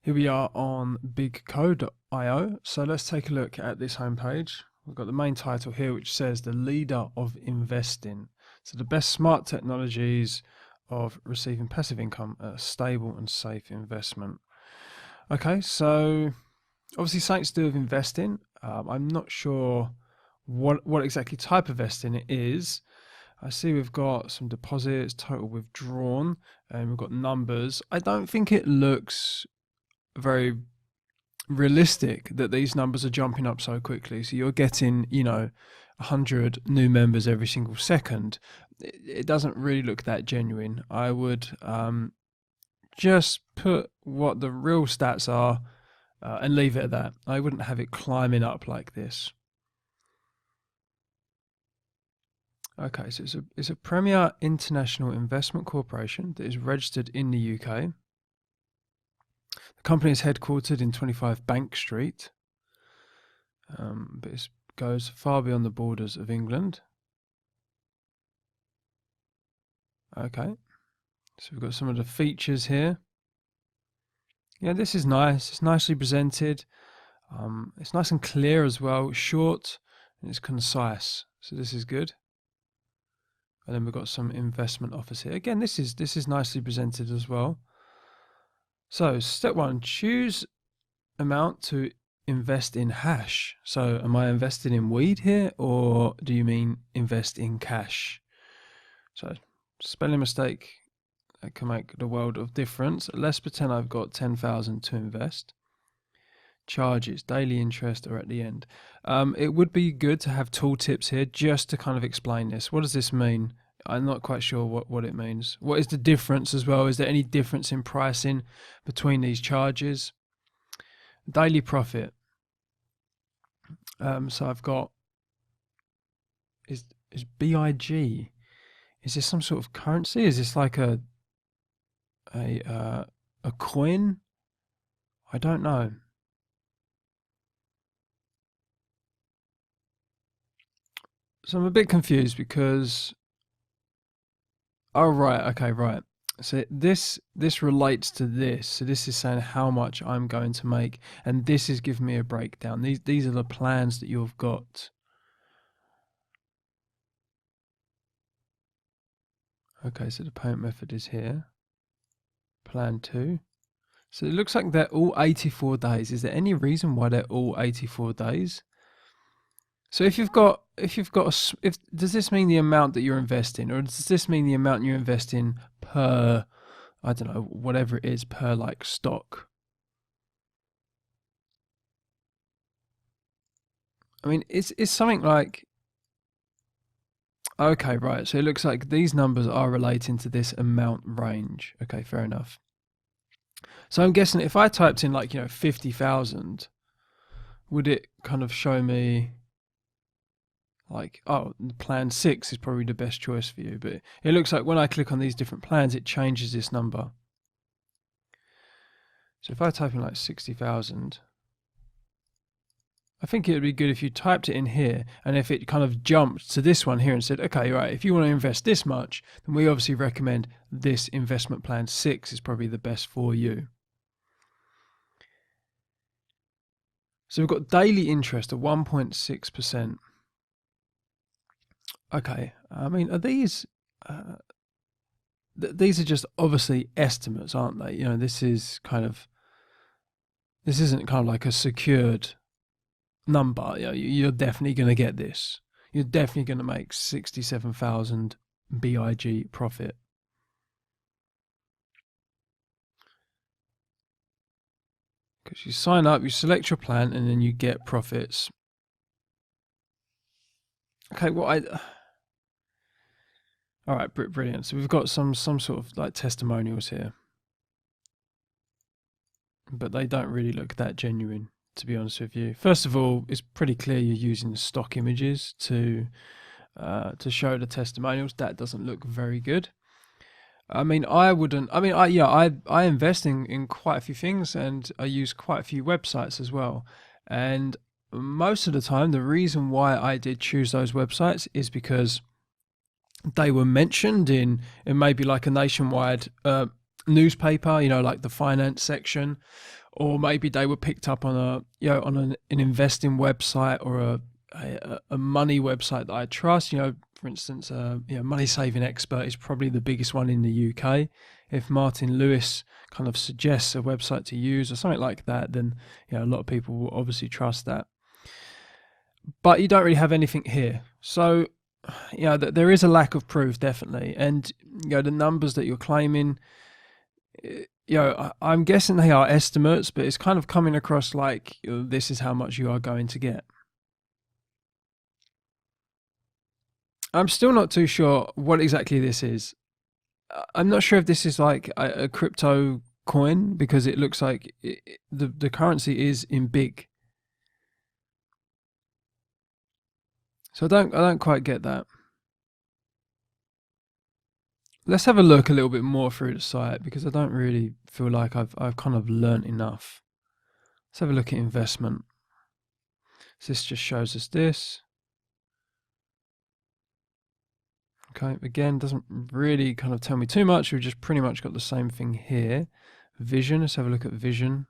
Here we are on Bigco.io. So let's take a look at this homepage. We've got the main title here, which says the leader of investing. So the best smart technologies of receiving passive income at a stable and safe investment. Okay, so obviously something to do with investing. I'm not sure what exactly type of investing it is. I see we've got some deposits, total withdrawn, and we've got numbers. I don't think it looks very realistic that these numbers are jumping up so quickly. So you're getting, 100 new members every single second. It doesn't really look that genuine. I would just put what the real stats are and leave it at that. I wouldn't have it climbing up like this. Okay, so it's a premier international investment corporation that is registered in the UK. The company is headquartered in 25 Bank Street, but it goes far beyond the borders of England. Okay, so we've got some of the features here. Yeah, this is nice. It's nicely presented. It's nice and clear as well. It's short and it's concise. So this is good. And then we've got some investment offers here. Again, this is nicely presented as well. So step one, choose amount to invest in hash. So am I investing in weed here, or do you mean invest in cash? So spelling mistake, that can make the world of difference. Let's pretend I've got 10,000 to invest. Charges, daily interest, or at the end. It would be good to have tooltips here just to kind of explain this. What does this mean? I'm not quite sure what it means. What is the difference as well? Is there any difference in pricing between these charges? Daily profit. So I've got is BIG. Is this some sort of currency? Is this like a coin? I don't know. So I'm a bit confused because, oh right, okay, right. So this relates to this. So this is saying how much I'm going to make, and this is giving me a breakdown. These are the plans that you've got. Okay, so the payment method is here. Plan 2. So it looks like they're all 84 days. Is there any reason why they're all 84 days? So if does this mean the amount that you're investing, or does this mean the amount you're investing per, I don't know, whatever it is, per like stock? I mean, it's something like, okay, right. So it looks like these numbers are relating to this amount range. Okay, fair enough. So I'm guessing if I typed in 50,000, would it kind of show me like, oh, plan 6 is probably the best choice for you? But it looks like when I click on these different plans, it changes this number. So if I type in like 60,000, I think it would be good if you typed it in here, and if it kind of jumped to this one here and said, okay, right, if you want to invest this much, then we obviously recommend this investment plan 6 is probably the best for you. So we've got daily interest of 1.6%. Okay, I mean, are these are just obviously estimates, aren't they? This isn't kind of like a secured number. You're definitely going to get this. You're definitely going to make 67,000 BIG profit. Because you sign up, you select your plan, and then you get profits. Okay, all right, brilliant. So we've got some sort of like testimonials here, but they don't really look that genuine, to be honest with you. First of all, it's pretty clear you're using stock images to show the testimonials. That doesn't look very good. I mean, I wouldn't. I mean, I invest in quite a few things, and I use quite a few websites as well. And most of the time, the reason why I did choose those websites is because they were mentioned in maybe like a nationwide newspaper, like the finance section, or maybe they were picked up on an investing website or a money website that I trust. For instance, Money Saving Expert is probably the biggest one in the UK. If Martin Lewis kind of suggests a website to use or something like that, then a lot of people will obviously trust that. But you don't really have anything here, so there is a lack of proof, definitely. And the numbers that you're claiming, I'm guessing they are estimates, but it's kind of coming across like this is how much you are going to get. I'm still not too sure what exactly this is. I'm not sure if this is like a crypto coin, because it looks like the currency is in big. So I don't quite get that. Let's have a look a little bit more through the site, because I don't really feel like I've kind of learnt enough. Let's have a look at investment. So this just shows us this. Okay, again, doesn't really kind of tell me too much. We've just pretty much got the same thing here. Vision, let's have a look at vision.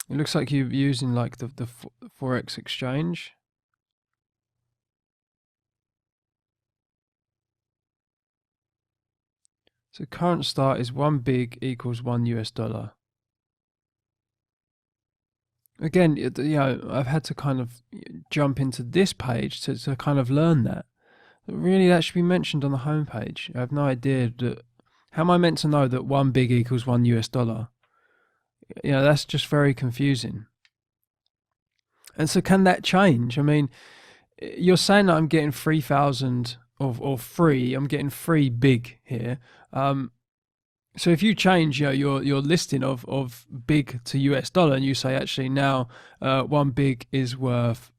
It looks like you're using like the Forex exchange. So current start is 1 big equals $1. Again, I've had to kind of jump into this page to kind of learn that. Really, that should be mentioned on the homepage. I have no idea that. How am I meant to know that 1 big equals $1? That's just very confusing. And so can that change? I mean, you're saying that I'm getting 3,000 or free. I'm getting free big here. So if you change your listing of big to US dollar, and you say actually now 1 big is worth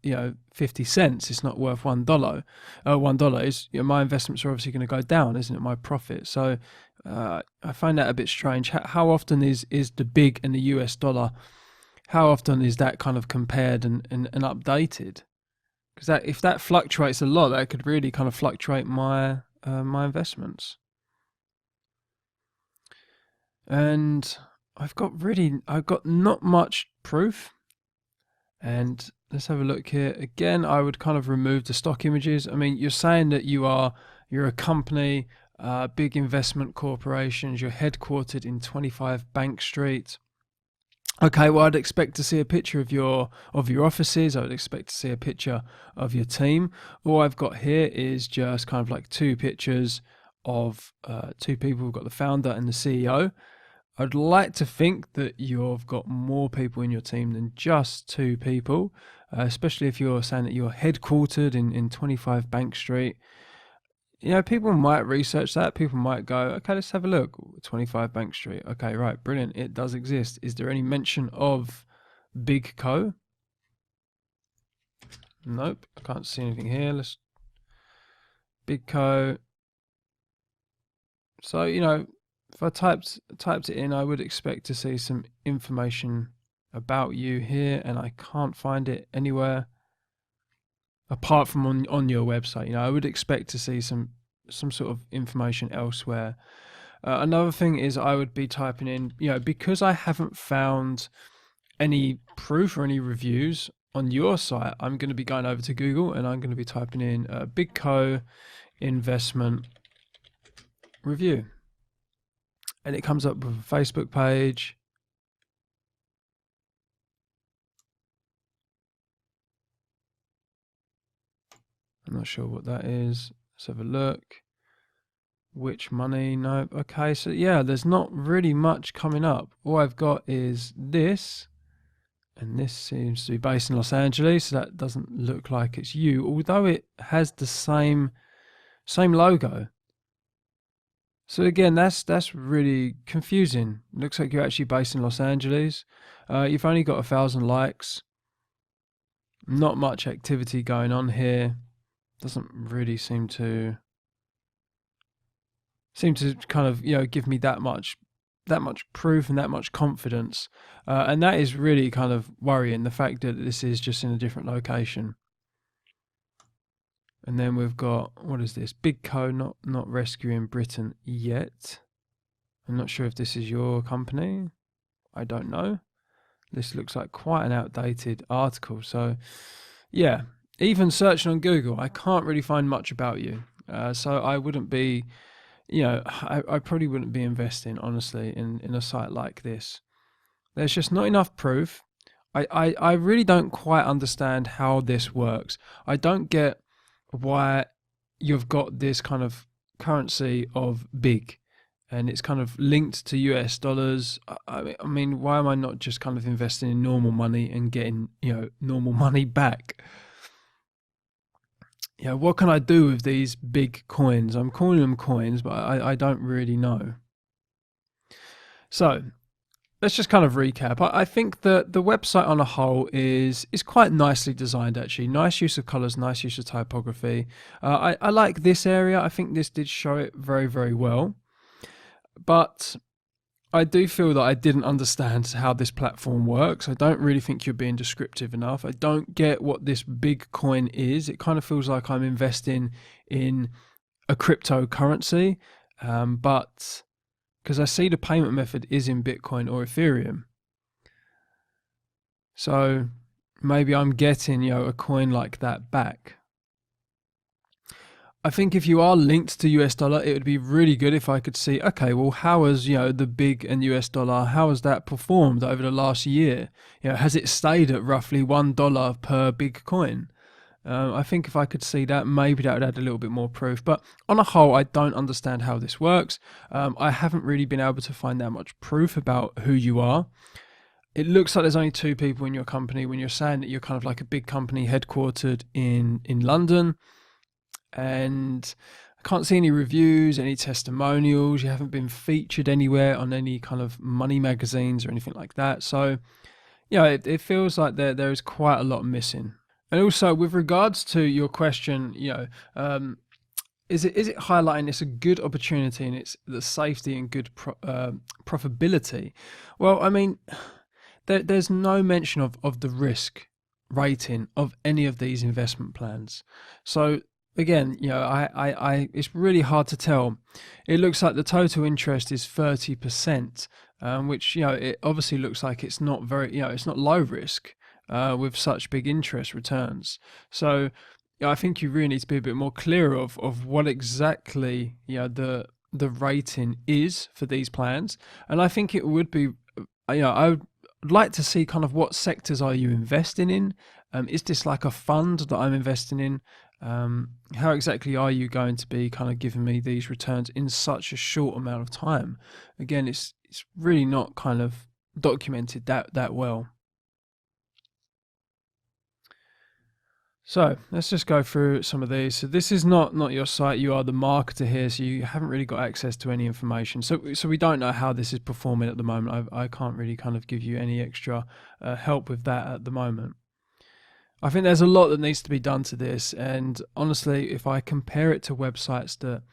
50 cents, it's not worth $1. $1 is my investments are obviously going to go down, isn't it? My profit. So I find that a bit strange. How often is the big and the US dollar? How often is that kind of compared and updated? Because if that fluctuates a lot, that could really kind of fluctuate my my investments. And I've got not much proof. And let's have a look here. Again, I would kind of remove the stock images. I mean, you're saying that you're a company, big investment corporations, you're headquartered in 25 Bank Street. Okay, well, I'd expect to see a picture of your offices. I would expect to see a picture of your team. All I've got here is just kind of like 2 pictures of 2 people. We've got the founder and the CEO. I'd like to think that you've got more people in your team than just 2 people, especially if you're saying that you're headquartered in 25 Bank Street. People might research that. People might go, okay, let's have a look. 25 Bank Street. Okay, right, brilliant. It does exist. Is there any mention of Bigco? Nope, I can't see anything here. Let's Bigco. So, if I typed it in, I would expect to see some information about you here, and I can't find it anywhere apart from on your website. I would expect to see some sort of information elsewhere. Another thing is I would be typing in, because I haven't found any proof or any reviews on your site, I'm going to be going over to Google and I'm going to be typing in Bigco investment review. And it comes up with a Facebook page. I'm not sure what that is. Let's have a look. Which money? No. Okay, so yeah, there's not really much coming up. All I've got is this, and this seems to be based in Los Angeles, so that doesn't look like it's you, although it has the same logo. So again, that's really confusing. It looks like you're actually based in Los Angeles. You've only got 1,000 likes. Not much activity going on here. Doesn't really seem to kind of give me that much proof and that much confidence, and that is really kind of worrying, the fact that this is just in a different location. And then we've got, what is this? Bigco, not rescuing Britain yet. I'm not sure if this is your company. I don't know. This looks like quite an outdated article. So yeah, even searching on Google, I can't really find much about you. So I wouldn't be, I probably wouldn't be investing, honestly, in a site like this. There's just not enough proof. I really don't quite understand how this works. I don't get why you've got this kind of currency of big and it's kind of linked to US dollars. I mean, why am I not just kind of investing in normal money and getting, normal money back? What can I do with these big coins? I'm calling them coins, but I don't really know. So let's just kind of recap. I think that the website on a whole is quite nicely designed, actually. Nice use of colors, nice use of typography. I like this area. I think this did show it very, very well. But I do feel that I didn't understand how this platform works. I don't really think you're being descriptive enough. I don't get what this big coin is. It kind of feels like I'm investing in a cryptocurrency, but because I see the payment method is in Bitcoin or Ethereum. So maybe I'm getting, a coin like that back. I think if you are linked to US dollar, it would be really good if I could see, okay, well, how has, the big and US dollar, how has that performed over the last year? Has it stayed at roughly $1 per big coin? I think if I could see that, maybe that would add a little bit more proof. But on a whole, I don't understand how this works. I haven't really been able to find that much proof about who you are. It looks like there's only 2 people in your company when you're saying that you're kind of like a big company headquartered in London. And I can't see any reviews, any testimonials. You haven't been featured anywhere on any kind of money magazines or anything like that. So, it feels like there is quite a lot missing. And also, with regards to your question, is it highlighting it's a good opportunity and it's the safety and good profitability? Well, I mean, there's no mention of the risk rating of any of these investment plans. So again, I it's really hard to tell. It looks like the total interest is 30%, which it obviously looks like it's not very, it's not low risk with such big interest returns. So I think you really need to be a bit more clear of what exactly the rating is for these plans. And I think it would be, I would like to see kind of what sectors are you investing in. Is this like a fund that I'm investing in? How exactly are you going to be kind of giving me these returns in such a short amount of time? Again, it's really not kind of documented that well. So let's just go through some of these. So this is not your site. You are the marketer here, so you haven't really got access to any information. So we don't know how this is performing at the moment. I can't really kind of give you any extra help with that at the moment. I think there's a lot that needs to be done to this, and honestly, if I compare it to websites that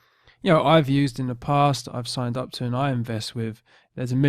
I've used in the past, I've signed up to and I invest with, there's a million